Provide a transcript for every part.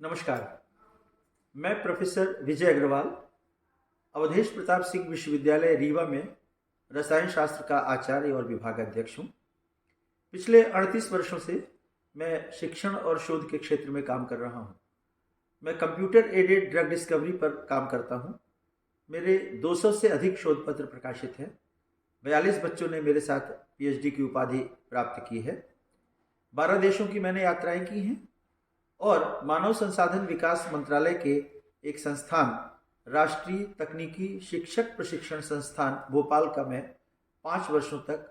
नमस्कार। मैं प्रोफेसर विजय अग्रवाल अवधेश प्रताप सिंह विश्वविद्यालय रीवा में रसायन शास्त्र का आचार्य और विभागाध्यक्ष हूँ। पिछले 38 वर्षों से मैं शिक्षण और शोध के क्षेत्र में काम कर रहा हूँ। मैं कंप्यूटर एडेड ड्रग डिस्कवरी पर काम करता हूँ। मेरे 200 से अधिक शोध पत्र प्रकाशित हैं। 42 बच्चों ने मेरे साथ पीएचडी की उपाधि प्राप्त की है। 12 देशों की मैंने यात्राएं की हैं और मानव संसाधन विकास मंत्रालय के एक संस्थान राष्ट्रीय तकनीकी शिक्षक प्रशिक्षण संस्थान भोपाल का मैं 5 वर्षों तक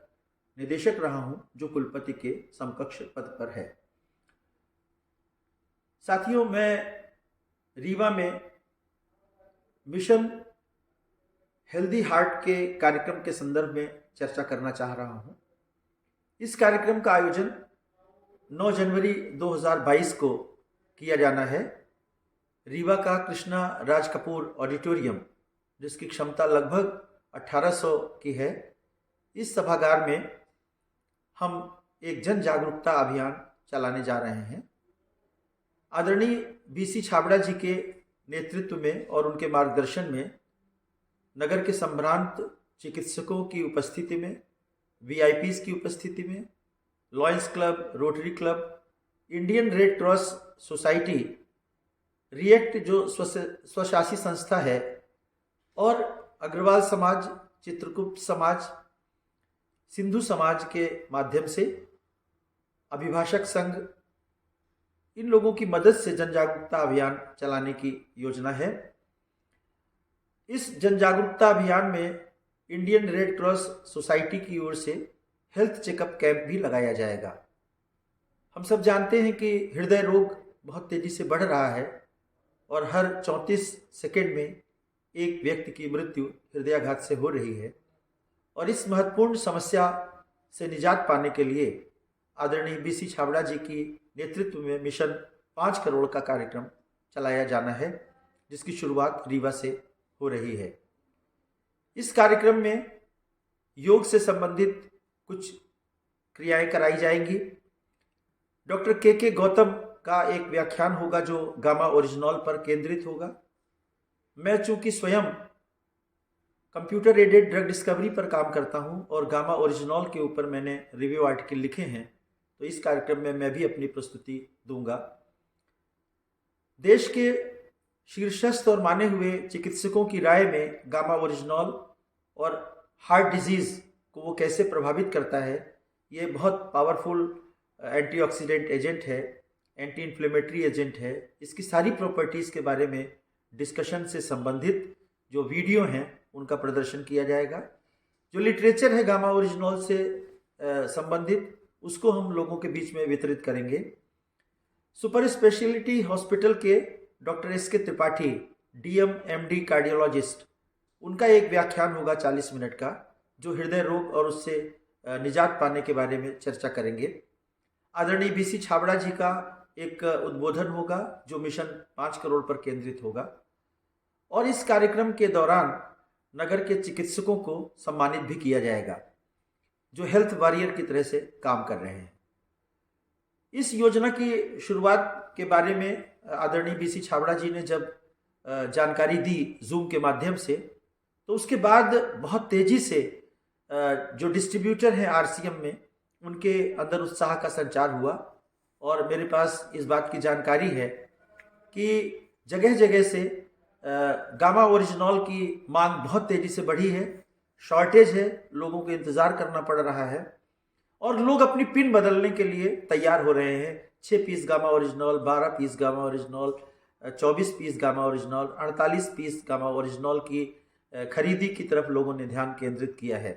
निदेशक रहा हूं, जो कुलपति के समकक्ष पद पर है। साथियों, मैं रीवा में मिशन हेल्दी हार्ट के कार्यक्रम के संदर्भ में चर्चा करना चाह रहा हूं। इस कार्यक्रम का आयोजन 9 जनवरी 2022 को किया जाना है। रीवा का कृष्णा राज कपूर ऑडिटोरियम, जिसकी क्षमता लगभग 1800 की है, इस सभागार में हम एक जन जागरूकता अभियान चलाने जा रहे हैं। आदरणीय बीसी छाबड़ा जी के नेतृत्व में और उनके मार्गदर्शन में नगर के संभ्रांत चिकित्सकों की उपस्थिति में, वीआईपीज की उपस्थिति में, lions club, rotary club, Indian red cross society, react जो स्वशासी संस्था है, और अग्रवाल समाज, चित्रगुप्त समाज, सिंधु समाज के माध्यम से अभिभाषक संघ, इन लोगों की मदद से जन जागरूकता अभियान चलाने की योजना है। इस जन जागरूकता अभियान में इंडियन रेड क्रॉस सोसाइटी की ओर से हेल्थ चेकअप कैंप भी लगाया जाएगा। हम सब जानते हैं कि हृदय रोग बहुत तेजी से बढ़ रहा है और हर 34 सेकंड में एक व्यक्ति की मृत्यु हृदयाघात से हो रही है। और इस महत्वपूर्ण समस्या से निजात पाने के लिए आदरणीय बीसी छाबड़ा जी की नेतृत्व में मिशन 5 करोड़ का कार्यक्रम चलाया जाना है, जिसकी शुरुआत रीवा से हो रही है। इस कार्यक्रम में योग से संबंधित कुछ क्रियाएं कराई जाएंगी। डॉक्टर के गौतम का एक व्याख्यान होगा जो गामा ओरिजिनॉल पर केंद्रित होगा। मैं चूंकि स्वयं कंप्यूटर एडेड ड्रग डिस्कवरी पर काम करता हूं और गामा ओरिजिनॉल के ऊपर मैंने रिव्यू आर्टिकल लिखे हैं, तो इस कार्यक्रम में मैं भी अपनी प्रस्तुति दूंगा। देश के शीर्षस्थ और माने हुए चिकित्सकों की राय में गामा ओरिजिनॉल और हार्ट डिजीज को वो कैसे प्रभावित करता है, ये बहुत पावरफुल एंटीऑक्सीडेंट एजेंट है, एंटी इन्फ्लेमेटरी एजेंट है। इसकी सारी प्रॉपर्टीज़ के बारे में डिस्कशन से संबंधित जो वीडियो हैं उनका प्रदर्शन किया जाएगा। जो लिटरेचर है गामा ओरिजिनॉल से संबंधित, उसको हम लोगों के बीच में वितरित करेंगे। सुपर स्पेशलिटी हॉस्पिटल के doctor S K. Tripathi, DM MD cardiologist, उनका एक व्याख्यान होगा 40 मिनट का, जो हृदय रोग और उससे निजात पाने के बारे में चर्चा करेंगे। आदरणीय बीसी छाबड़ा जी का एक उद्बोधन होगा जो मिशन 5 करोड़ पर केंद्रित होगा। और इस कार्यक्रम के दौरान नगर के चिकित्सकों को सम्मानित भी किया जाएगा जो हेल्थ वॉरियर की तरह से काम कर रहे हैं। इस योजना की शुरुआत के बारे में आदरणीय बीसी छाबड़ा जी ने जब जानकारी दी जूम के माध्यम से, तो उसके बाद बहुत तेजी से जो डिस्ट्रीब्यूटर हैं आरसीएम में, उनके अंदर उत्साह का संचार हुआ। और मेरे पास इस बात की जानकारी है कि जगह जगह से गामा ओरिजिनॉल की मांग बहुत तेजी से बढ़ी है, शॉर्टेज है, लोगों को इंतज़ार करना पड़ रहा है और लोग अपनी पिन बदलने के लिए तैयार हो रहे हैं। 6 piece Gama original, 12 piece Gama original, 24 piece Gama original, 48 piece Gama original की खरीदी की तरफ लोगों ने ध्यान केंद्रित किया है।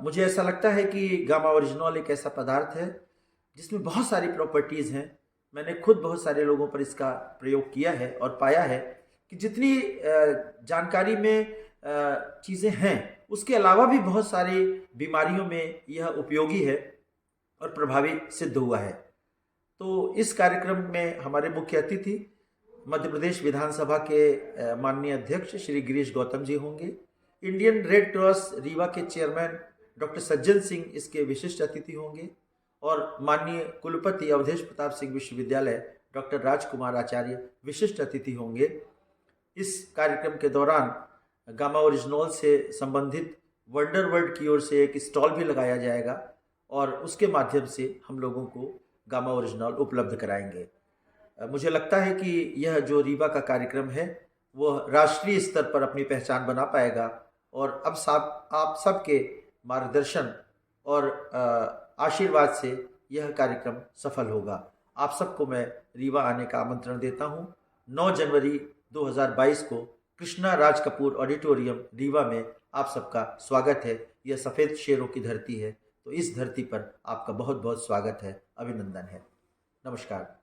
मुझे ऐसा लगता है कि गामा ओरिजिनॉल एक ऐसा पदार्थ है जिसमें बहुत सारी प्रॉपर्टीज़ हैं। मैंने खुद बहुत सारे लोगों पर इसका प्रयोग किया है और पाया है कि जितनी जानकारी में चीज़ें हैं, उसके अलावा भी बहुत सारी बीमारियों में यह उपयोगी है और प्रभावी सिद्ध हुआ है। तो इस कार्यक्रम में हमारे मुख्य अतिथि मध्य प्रदेश विधानसभा के माननीय अध्यक्ष श्री गिरीश गौतम जी होंगे। इंडियन रेड क्रॉस रीवा के चेयरमैन डॉक्टर सज्जन सिंह इसके विशिष्ट अतिथि होंगे और माननीय कुलपति अवधेश प्रताप सिंह विश्वविद्यालय डॉक्टर राजकुमार आचार्य विशिष्ट अतिथि होंगे। इस कार्यक्रम के दौरान गामा ओरिजिनॉल से संबंधित वंडर वर्ल्ड की ओर से एक स्टॉल भी लगाया जाएगा और उसके माध्यम से हम लोगों को गामा ओरिजिनॉल उपलब्ध कराएंगे। मुझे लगता है कि यह जो रीवा का कार्यक्रम है वह राष्ट्रीय स्तर पर अपनी पहचान बना पाएगा और अब आप सबके मार्गदर्शन और आशीर्वाद से यह कार्यक्रम सफल होगा। आप सबको मैं रीवा आने का आमंत्रण देता हूँ। 9 जनवरी 2022 को कृष्णा राज कपूर ऑडिटोरियम रीवा में आप सबका स्वागत है। यह सफ़ेद शेरों की धरती है, तो इस धरती पर आपका बहुत बहुत स्वागत है, अभिनंदन है। नमस्कार।